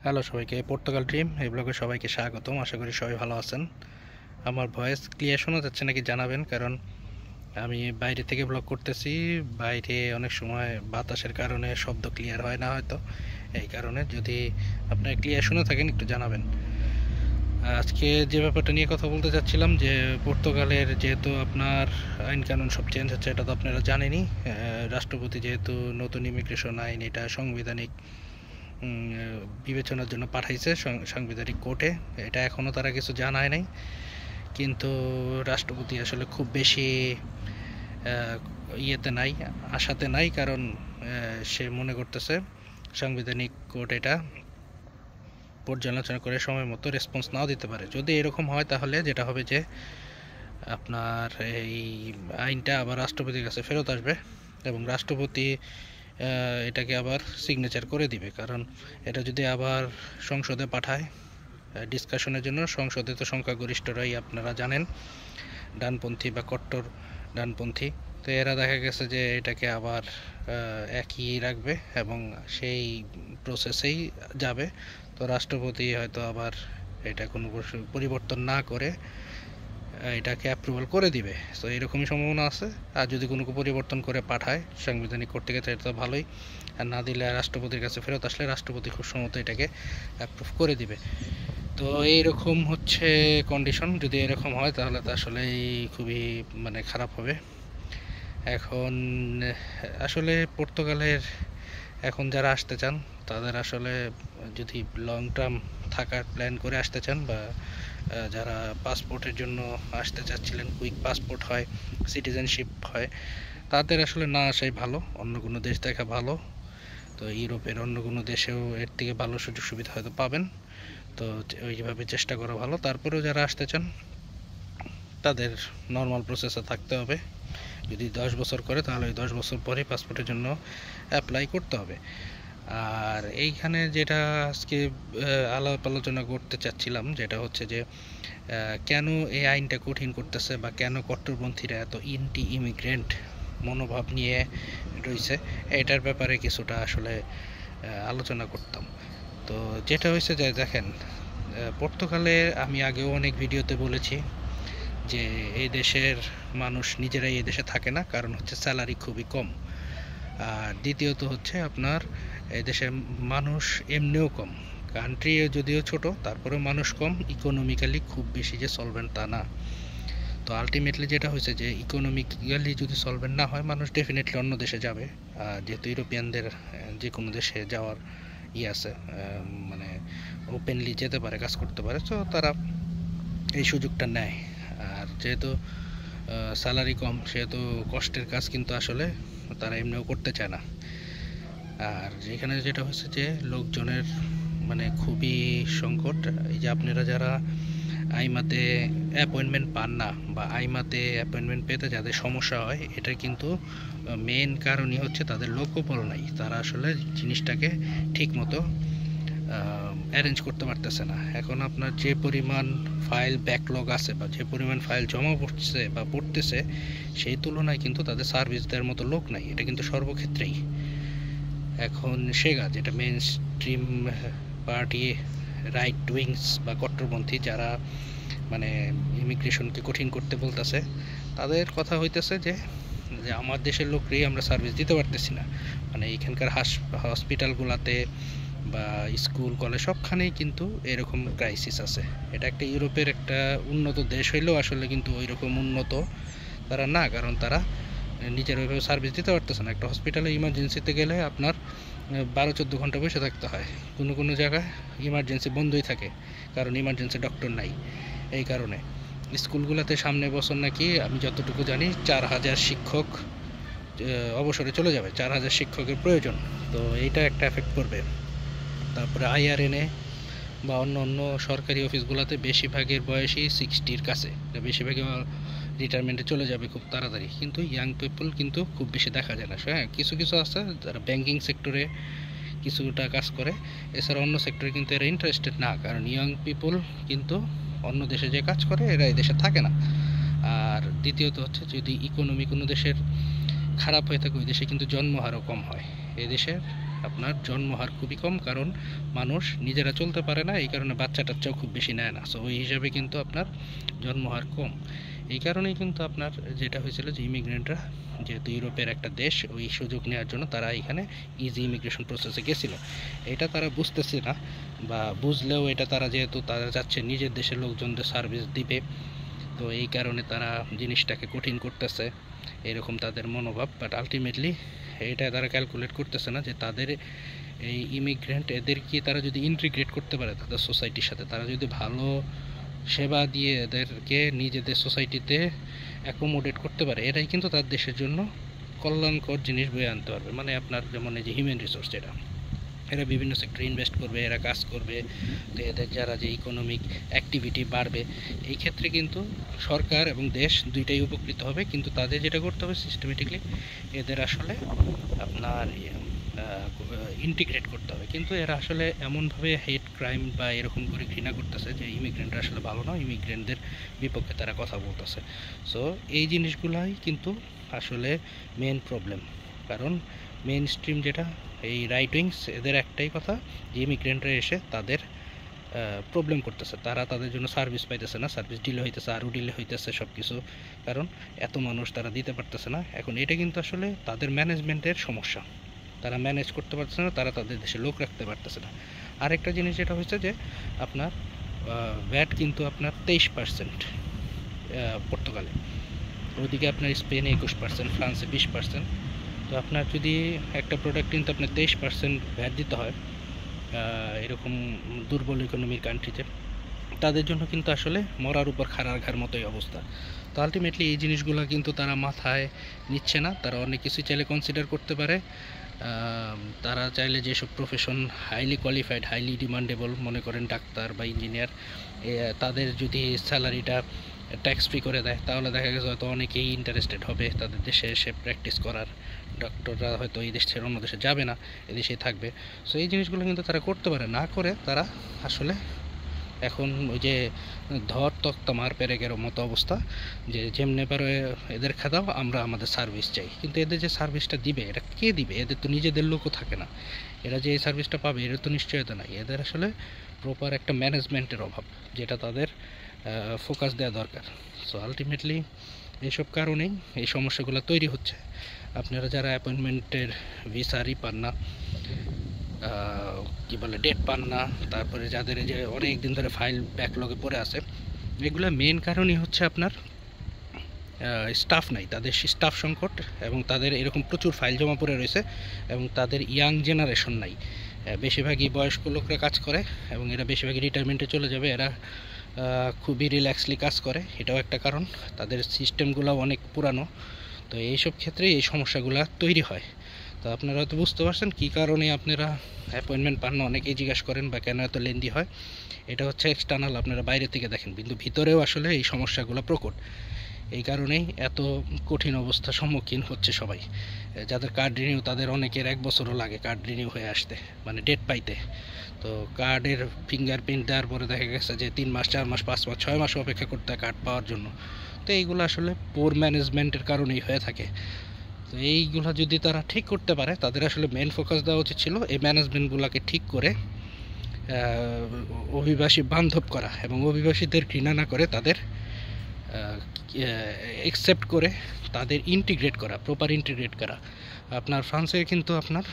Hello সবাইকে, Portugal dream এই ব্লগে সবাইকে স্বাগতম। আশা করি সবাই ভালো আছেন। আমার ভয়েস ক্লিয়ার শোনা যাচ্ছে নাকি জানাবেন, কারণ আমি বাইরে থেকে ব্লগ করতেছি। বাইরে অনেক সময় বাতাসের কারণে শব্দ ক্লিয়ার হয় না, হয়তো এই কারণে যদি আপনার ক্লিয়ার শুনে থাকেন একটু জানাবেন। আজকে যে ব্যাপারটা নিয়ে কথা বলতে চাচ্ছিলাম, যে পর্তুগালের যেহেতু আপনার আইন কানুন সব চেঞ্জ হচ্ছে, এটা তো আপনারা জানেনই। রাষ্ট্রপতি যেহেতু নতুন ইমিগ্রেশন আইন, এটা সাংবিধানিক বিবেচনার জন্য পাঠাইছে সাংবিধানিক কোর্টে। এটা এখনও তারা কিছু জানায় নাই, কিন্তু রাষ্ট্রপতি আসলে খুব বেশি ইয়েতে নাই, আশাতে নাই, কারণ সে মনে করতেছে সাংবিধানিক কোর্ট এটা পর্যালোচনা করে সময় মতো রেসপন্স নাও দিতে পারে। যদি এরকম হয় তাহলে যেটা হবে যে আপনার এই আইনটা আবার রাষ্ট্রপতির কাছে ফেরত আসবে এবং রাষ্ট্রপতি এটাকে আবার সিগনেচার করে দিবে। কারণ এটা যদি আবার সংসদে পাঠায় ডিসকাশনের জন্য, সংসদে তো সংখ্যাগরিষ্ঠরাই আপনারা জানেন ডানপন্থী বা কট্টর ডানপন্থী, তো এরা দেখা গেছে যে এটাকে আবার একই রাখবে এবং সেই প্রসেসেই যাবে। তো রাষ্ট্রপতি হয়তো আবার এটা কোনো পরিবর্তন না করে এটাকে অ্যাপ্রুভাল করে দিবে। তো এরকমই সম্ভাবনা আছে। আর যদি কোনো পরিবর্তন করে পাঠায় সাংবিধানিক কোর্ট থেকে, তাহলে তো ভালোই। আর না দিলে রাষ্ট্রপতির কাছে ফেরত আসলে রাষ্ট্রপতি খুব সম্ভবত এটাকে অ্যাপ্রুভ করে দিবে। তো এইরকম হচ্ছে কন্ডিশন। যদি এরকম হয় তাহলে তো আসলেই খুবই খারাপ হবে। এখন আসলে পর্তুগালের এখন যারা আসতে চান, তাদের আসলে যদি লং টার্ম থাকার প্ল্যান করে আসতে চান, বা যারা পাসপোর্টের জন্য আসতে চাচ্ছিলেন, কুইক পাসপোর্ট হয়, সিটিজেনশিপ হয়, তাদের আসলে না আসাই ভালো, অন্য কোনো দেশ দেখা ভালো। তো ইউরোপের অন্য কোনো দেশেও এর থেকে ভালো সুযোগ সুবিধা হয়তো পাবেন। তো ওইভাবে চেষ্টা করা ভালো। তারপরেও যারা আসতে চান তাদের নর্মাল প্রসেসে থাকতে হবে। যদি 10 বছর করে তাহলে ওই 10 বছর পরে পাসপোর্টের জন্য অ্যাপ্লাই করতে হবে। আর এইখানে যেটা আজকে আলাপ আলোচনা করতে চাচ্ছিলাম, যেটা হচ্ছে যে কেন এই আইনটা কঠিন করতেছে, বা কেন কট্টরপন্থীরা এত ইন্টি ইমিগ্রেন্ট মনোভাব নিয়ে রয়েছে, এটার ব্যাপারে কিছুটা আসলে আলোচনা করতাম। তো যেটা হয়েছে যে দেখেন, পর্তুগালে আমি আগেও অনেক ভিডিওতে বলেছি যে এই দেশের মানুষ নিজেরাই এই দেশে থাকে না, কারণ হচ্ছে স্যালারি খুবই কম। আর দ্বিতীয়ত হচ্ছে আপনার এই দেশের মানুষ এমনিও কম। কান্ট্রি যদিও ছোট, তারপরেও মানুষ কম। ইকোনমিক্যালি খুব বেশি যে সলভেন্ট তা না। তো আলটিমেটলি যেটা হয়েছে যে ইকোনমিক্যালি যদি সলভেন্ট না হয়, মানুষ ডেফিনেটলি অন্য দেশে যাবে। যেহেতু ইউরোপিয়ানদের যে কোনো দেশে যাওয়ার আছে, মানে ওপেনলি যেতে পারে, কাজ করতে পারে, তো তারা এই সুযোগটা নেয়। আর যেহেতু স্যালারি কম, সেহেতু কষ্টের কাজ কিন্তু আসলে তারা এমনিও করতে চায় না। আর যেখানে যেটা হচ্ছে যে লোকজনের খুবই সংকট। এই যে আপনারা যারা আইমাতে অ্যাপয়েন্টমেন্ট পান না, বা আইমাতে অ্যাপয়েন্টমেন্ট পেতে যাদের সমস্যা হয়, এটা কিন্তু মেন কারণই হচ্ছে তাদের লোকবল নাই। তারা আসলে জিনিসটাকে ঠিক মতো অ্যারেঞ্জ করতে পারতেছে না। এখন আপনার যে পরিমাণ ফাইল ব্যাকলগ আছে, বা যে পরিমাণ ফাইল জমা পড়ছে বা পড়তেছে, সেই তুলনায় কিন্তু তাদের সার্ভিস দেওয়ার মতো লোক নাই। এটা কিন্তু সর্বক্ষেত্রেই। এখন সেগা যেটা mainstream party, right wings বা কট্টরপন্থী, যারা ইমিগ্রেশনকে কঠিন করতে বলতেছে, তাদের কথা হইতেছে যে আমার দেশের লোককেই আমরা সার্ভিস দিতে পারতেছি না। এইখানকার হসপিটালগুলোতে বা স্কুল কলেজ সবখানেই কিন্তু এরকম ক্রাইসিস আছে। এটা একটা ইউরোপের একটা উন্নত দেশ হইলেও আসলে কিন্তু ওই রকম উন্নত তারা না, কারণ তারা নিজের ওইভাবে সার্ভিস দিতে পারতেছে না। একটা হসপিটালে ইমার্জেন্সিতে গেলে আপনার 12-14 ঘন্টা বসে থাকতে হয়। কোনো কোনো জায়গায় ইমার্জেন্সি বন্ধই থাকে, কারণ ইমার্জেন্সি ডক্টর নাই। এই কারণে স্কুলগুলোতে সামনে বছর নাকি, আমি যতটুকু জানি, 4000 শিক্ষক অবসরে চলে যাবে। 4000 শিক্ষকের প্রয়োজন। তো এইটা একটা এফেক্ট করবে। তারপরে আইআরএনএ বা অন্য অন্য সরকারি অফিসগুলোতে বেশিরভাগের বয়সই 60-র কাছে, বেশিরভাগই রিটায়ারমেন্টে চলে যাবে খুব তাড়াতাড়ি। কিন্তু ইয়াং পিপল কিন্তু খুব বেশি দেখা যায় না। হ্যাঁ, কিছু কিছু আছে যারা ব্যাংকিং সেক্টরে কিছুটা কাজ করে, এছাড়া অন্য সেক্টরে কিন্তু এরা ইন্টারেস্টেড না, কারণ ইয়াং পিপল কিন্তু অন্য দেশে যে কাজ করে এরা এই দেশে থাকে না। আর দ্বিতীয়ত হচ্ছে, যদি ইকোনমি কোনো দেশের খারাপ হয়ে থাকে, ওই দেশে কিন্তু জন্মহারও কম হয়। এই দেশের আপনার জন্মহার খুবই কম, কারণ মানুষ নিজেরা চলতে পারে না, এই কারণে বাচ্চা টাচ্চাও খুব বেশি নেয় না। সো ওই হিসাবে কিন্তু আপনার জন্মহার কম। এই কারণেই কিন্তু আপনার যেটা হয়েছিল যে ইমিগ্রেন্টরা, যেহেতু ইউরোপের একটা দেশ, ওই সুযোগ নেওয়ার জন্য তারা এখানে ইজি ইমিগ্রেশন প্রসেসে গেছিলো। এটা তারা বুঝতেছে না, বা বুঝলেও এটা তারা, যেহেতু তারা যাচ্ছে নিজের দেশের লোকজনদের সার্ভিস দিবে, তো এই কারণে তারা জিনিসটাকে কঠিন করতেছে, এরকম তাদের মনোভাব। বাট আলটিমেটলি এটা তারা ক্যালকুলেট করতেছে না যে তাদের এই ইমিগ্রেন্ট, এদেরকে তারা যদি ইন্টিগ্রেট করতে পারে তাদের সোসাইটির সাথে, তারা যদি ভালো সেবা দিয়ে এদেরকে নিজেদের সোসাইটিতে অ্যাকোমোডেট করতে পারে, এরাই কিন্তু তার দেশের জন্য কল্যাণকর জিনিস বয়ে আনতে পারবে। মানে আপনার যেমন এই যে হিউম্যান রিসোর্স, যেটা এরা বিভিন্ন সেক্টরে ইনভেস্ট করবে, এরা কাজ করবে, তো এদের যারা যে ইকোনমিক অ্যাক্টিভিটি বাড়বে, এই ক্ষেত্রে কিন্তু সরকার এবং দেশ দুইটাই উপকৃত হবে। কিন্তু তাদের যেটা করতে হবে সিস্টেমেটিকলি এদের আসলে আপনার ইন্টিগ্রেট করতে হবে। কিন্তু এরা আসলে এমনভাবে হেট ক্রাইম বা এরকম করে ঘৃণা করতেছে যে ইমিগ্রেন্টরা আসলে ভালো না, ইমিগ্রেন্টদের বিপক্ষে তারা কথা বলতেছে। সো এই জিনিসগুলাই কিন্তু আসলে মেন প্রবলেম। কারণ মেন স্ট্রিম যেটা এই রাইট উইংস, এদের একটাই কথা যে ইমিগ্রেন্টরা এসে তাদের প্রবলেম করতেছে, তারা তাদের জন্য সার্ভিস পাইতেছে না, সার্ভিস ডিলে হইতেছে, আরও ডিলে হইতেছে সব কিছু, কারণ এত মানুষ তারা দিতে পারতেছে না। এখন এটা কিন্তু আসলে তাদের ম্যানেজমেন্টের সমস্যা, তারা ম্যানেজ করতে পারতেছে না, তারা তাদের দেশে লোক রাখতে পারতেছে না। আরেকটা জিনিস যেটা হচ্ছে যে আপনার ভ্যাট কিন্তু আপনার 23% পর্তুগালে, ওদিকে আপনার স্পেনে 21%, ফ্রান্সে 20%। তো আপনার যদি একটা প্রোডাক্ট কিন্তু আপনার 23% ভ্যাট দিতে হয় এরকম দুর্বল ইকোনমির কান্ট্রিতে, তাদের জন্য কিন্তু আসলে মরার উপর খাড়ার ঘাড় মতোই অবস্থা। তো আলটিমেটলি এই জিনিসগুলো কিন্তু তারা মাথায় নিচ্ছে না। তারা অনেক কিছু চাইলে কনসিডার করতে পারে, তারা চাইলে যেসব profession highly qualified, highly demandable, মনে করেন ডাক্তার বা ইঞ্জিনিয়ার, তাদের যদি স্যালারিটা ট্যাক্স ফ্রি করে দেয়, তাহলে দেখা গেছে হয়তো অনেকেই ইন্টারেস্টেড হবে তাদের দেশে এসে প্র্যাকটিস করার। ডক্টররা হয়তো এই দেশ ছেড়ে অন্য দেশে যাবে না, এদেশেই থাকবে। সো এই জিনিসগুলো কিন্তু তারা করতে পারে, না করে তারা আসলে এখন ওই যে ধর তক্তা মার পেরেকের মতো অবস্থা, যে যেমনে পারে এদের খাদাও, আমরা আমাদের সার্ভিস চাই। কিন্তু এদের যে সার্ভিসটা দিবে, এটা কে দিবে? এদের তো নিজেদের লোকও থাকে না, এরা যে এই সার্ভিসটা পাবে এর তো নিশ্চয়তা নাই। এদের আসলে প্রপার একটা ম্যানেজমেন্টের অভাব, যেটা তাদের ফোকাস দেওয়া দরকার। সো আলটিমেটলি এইসব কারণেই এই সমস্যাগুলো তৈরি হচ্ছে। আপনারা যারা অ্যাপয়েন্টমেন্টের ভিসারই পান না, কি বলে ডেট পান না, তারপরে যাদের যে অনেক দিন ধরে ফাইল ব্যাকলগে পড়ে আছে, এগুলো মেন কারণই হচ্ছে আপনার স্টাফ নাই, তাদের স্টাফ সংকট, এবং তাদের এরকম প্রচুর ফাইল জমা পড়ে রয়েছে, এবং তাদের ইয়াং জেনারেশন নাই। বেশিরভাগই বয়স্ক লোকরা কাজ করে, এবং এরা বেশিরভাগই রিটায়ারমেন্টে চলে যাবে। এরা খুবই রিল্যাক্সলি কাজ করে, এটাও একটা কারণ। তাদের সিস্টেমগুলো অনেক পুরানো। তো এইসব ক্ষেত্রে এই সমস্যাগুলো তৈরি হয়। তো আপনারা হয়তো বুঝতে পারছেন কী কারণে আপনারা অ্যাপয়েন্টমেন্ট পান না, অনেকেই জিজ্ঞাসা করেন, বা কেন এত লেন্দি হয়। এটা হচ্ছে এক্সটার্নাল, আপনারা বাইরে থেকে দেখেন, কিন্তু ভিতরেও আসলে এই সমস্যাগুলো প্রকট। এই কারণেই এত কঠিন অবস্থার সম্মুখীন হচ্ছে সবাই। যাদের কার্ড রিনিউ, তাদের অনেকের 1 বছরও লাগে কার্ড রিনিউ হয়ে আসতে, মানে ডেট পাইতে। তো কার্ডের ফিঙ্গারপ্রিন্ট দেওয়ার পরে দেখা গেছে যে 3 মাস, 4 মাস, 5 মাস, 6 মাস অপেক্ষা করতে হয় কার্ড পাওয়ার জন্য। তো এইগুলো আসলে পোর ম্যানেজমেন্টের কারণেই হয়ে থাকে। তো এইগুলো যদি তারা ঠিক করতে পারে, তাদের আসলে মেন ফোকাস দেওয়া উচিত ছিল এই ম্যানেজমেন্টগুলোকে ঠিক করে অভিবাসী বান্ধব করা, এবং অভিবাসীদের ঘৃণা না করে তাদের অ্যাকসেপ্ট করে তাদের ইন্টিগ্রেট করা, প্রপার ইন্টিগ্রেট করা। আপনার ফ্রান্সে কিন্তু আপনার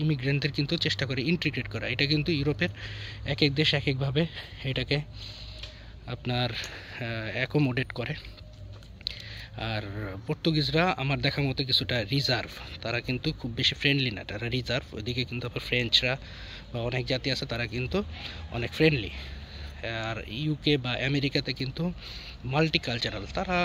ইমিগ্রেন্টদের কিন্তু চেষ্টা করে ইন্টিগ্রেট করা, এটা কিন্তু ইউরোপের এক এক দেশ এক একভাবে এটাকে আপনার অ্যাকোমোডেট করে। আর পর্তুগিজরা আমার দেখা মতো কিছুটা রিজার্ভ, তারা কিন্তু খুব বেশি ফ্রেন্ডলি না, তারা রিজার্ভ। ওইদিকে কিন্তু আবার ফ্রেঞ্চরা বা অনেক জাতি আছে, তারা কিন্তু অনেক ফ্রেন্ডলি। আর ইউকে বা আমেরিকাতে কিন্তু মাল্টিকালচারাল, তারা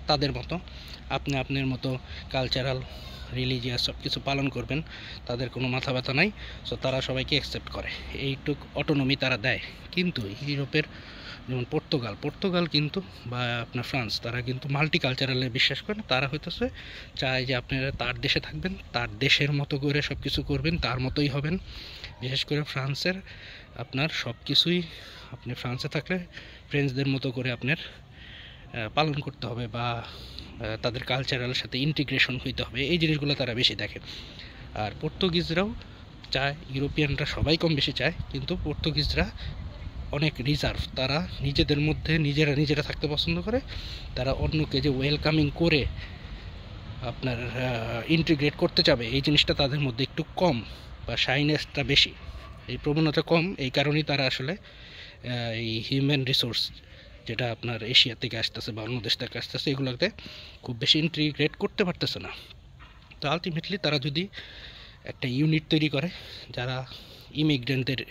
তাদের মতো আপনি আপনার মতো কালচারাল, রিলিজিয়াস সব কিছু পালন করবেন, তাদের কোনো মাথা ব্যথা নাই। সো তারা সবাইকে অ্যাকসেপ্ট করে, এইটুক অটোনমি তারা দেয়। কিন্তু ইউরোপের যেমন পর্তুগাল কিন্তু, বা আপনার ফ্রান্স, তারা কিন্তু মাল্টিকালচারালে বিশ্বাস করে না। তারা হইতেছে চায় যে আপনারা তার দেশে থাকবেন, তার দেশের মতো করে সব কিছু করবেন, তার মতোই হবেন। বিশেষ করে ফ্রান্সের আপনার সব কিছুই, আপনি ফ্রান্সে থাকলে ফ্রেঞ্চদের মতো করে আপনার পালন করতে হবে, বা তাদের কালচারাল সাথে ইন্টিগ্রেশন হইতে হবে, এই জিনিসগুলো তারা বেশি দেখে। আর পর্তুগিজরাও চায়, ইউরোপিয়ানরা সবাই কম বেশি চায়, কিন্তু পর্তুগিজরা অনেক রিজার্ভ, তারা নিজেদের মধ্যে নিজেরা থাকতে পছন্দ করে। তারা অন্যকে যে ওয়েলকামিং করে আপনার ইন্টিগ্রেট করতে চাবে, এই জিনিসটা তাদের মধ্যে একটু কম, বা শাইনেসটা বেশি, এই প্রবণতা কম। এই কারণেই তারা আসলে এই হিউম্যান রিসোর্স যেটা আপনার এশিয়া থেকে আসতেছে বা অন্য দেশ থেকে আসতেছে, এগুলোতে খুব বেশি ইন্টিগ্রেট করতে পারতেছে না। তো আলটিমেটলি তারা যদি একটা ইউনিট তৈরি করে যারা ইমিগ্রেন্টদের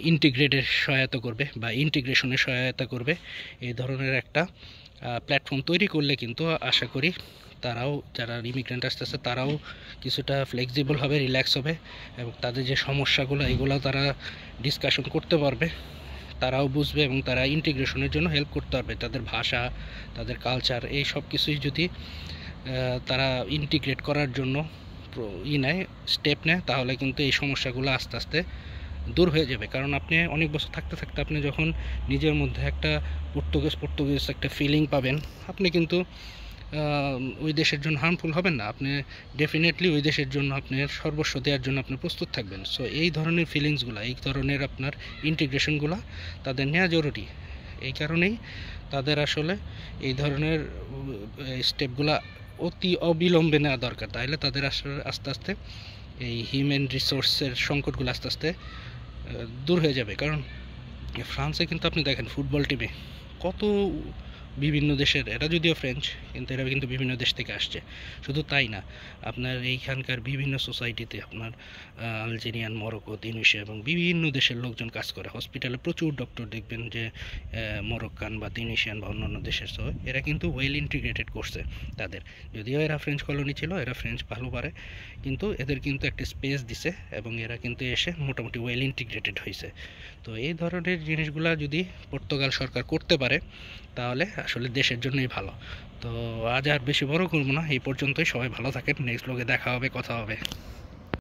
ইন্টিগ্রেটের সহায়তা করবে বা ইন্টিগ্রেশনের সহায়তা করবে, এই ধরনের একটা প্ল্যাটফর্ম তৈরি করলে কিন্তু আশা করি তারাও, যারা ইমিগ্রেন্ট আসতেছে তারাও কিছুটা ফ্লেক্সিবল হবে, রিল্যাক্স হবে, এবং তাদের যে সমস্যাগুলো এগুলো তারা ডিসকাশন করতে পারবে, তারাও বুঝবে এবং তারা ইন্টিগ্রেশনের জন্য হেল্প করতে পারবে। তাদের ভাষা, তাদের কালচার, এই সব কিছুই যদি তারা ইন্টিগ্রেট করার জন্য নেয়, স্টেপ নেয়, তাহলে কিন্তু এই সমস্যাগুলো আস্তে আস্তে দূর হয়ে যাবে। কারণ আপনি অনেক বছর থাকতে থাকতে আপনি যখন নিজের মধ্যে একটা পর্তুগিজ একটা ফিলিং পাবেন, আপনি কিন্তু ওই দেশের জন্য হার্মফুল হবেন না, আপনি ডেফিনেটলি ওই দেশের জন্য আপনার সর্বস্ব দেওয়ার জন্য আপনি প্রস্তুত থাকবেন। সো এই ধরনের ফিলিংসগুলো, এই ধরনের আপনার ইন্টিগ্রেশনগুলো তাদের নেওয়া জরুরি। এই কারণেই তাদের আসলে এই ধরনের স্টেপগুলা অতি অবিলম্বে নেওয়া দরকার, তাহলে তাদের আসলে আস্তে আস্তে এই হিউম্যান রিসোর্সের সংকটগুলো আস্তে আস্তে দূর হয়ে যাবে। কারণ ফ্রান্সে কিন্তু আপনি দেখেন ফুটবল টিমে কত বিভিন্ন দেশের, এরা যদিও ফ্রেঞ্চ কিন্তু এরা কিন্তু বিভিন্ন দেশ থেকে আসছে। শুধু তাই না, আপনার এইখানকার বিভিন্ন সোসাইটিতে আপনার আলজেরিয়ান, মরক্কো, তিউনিসিয়া এবং বিভিন্ন দেশের লোকজন কাজ করে। হসপিটালে প্রচুর ডক্টর দেখবেন যে মরক্কান বা তিউনিসিয়ান বা অন্যান্য দেশের। সো এরা কিন্তু ওয়েল ইন্টিগ্রেটেড করছে তাদের, যদিও এরা ফ্রেঞ্চ কলোনি ছিল, এরা ফ্রেঞ্চ ভালো পারে, কিন্তু এদের কিন্তু একটা স্পেস দিছে এবং এরা কিন্তু এসে মোটামুটি ওয়েল ইন্টিগ্রেটেড হয়েছে। তো এই ধরনের জিনিসগুলো যদি পর্তুগাল সরকার করতে পারে তাহলে আসলে দেশের জন্যই ভালো। তো আজ আর বেশি বড় করবো না, এই পর্যন্তই। সবাই ভালো থাকেন, নেক্সট ব্লগে দেখা হবে, কথা হবে।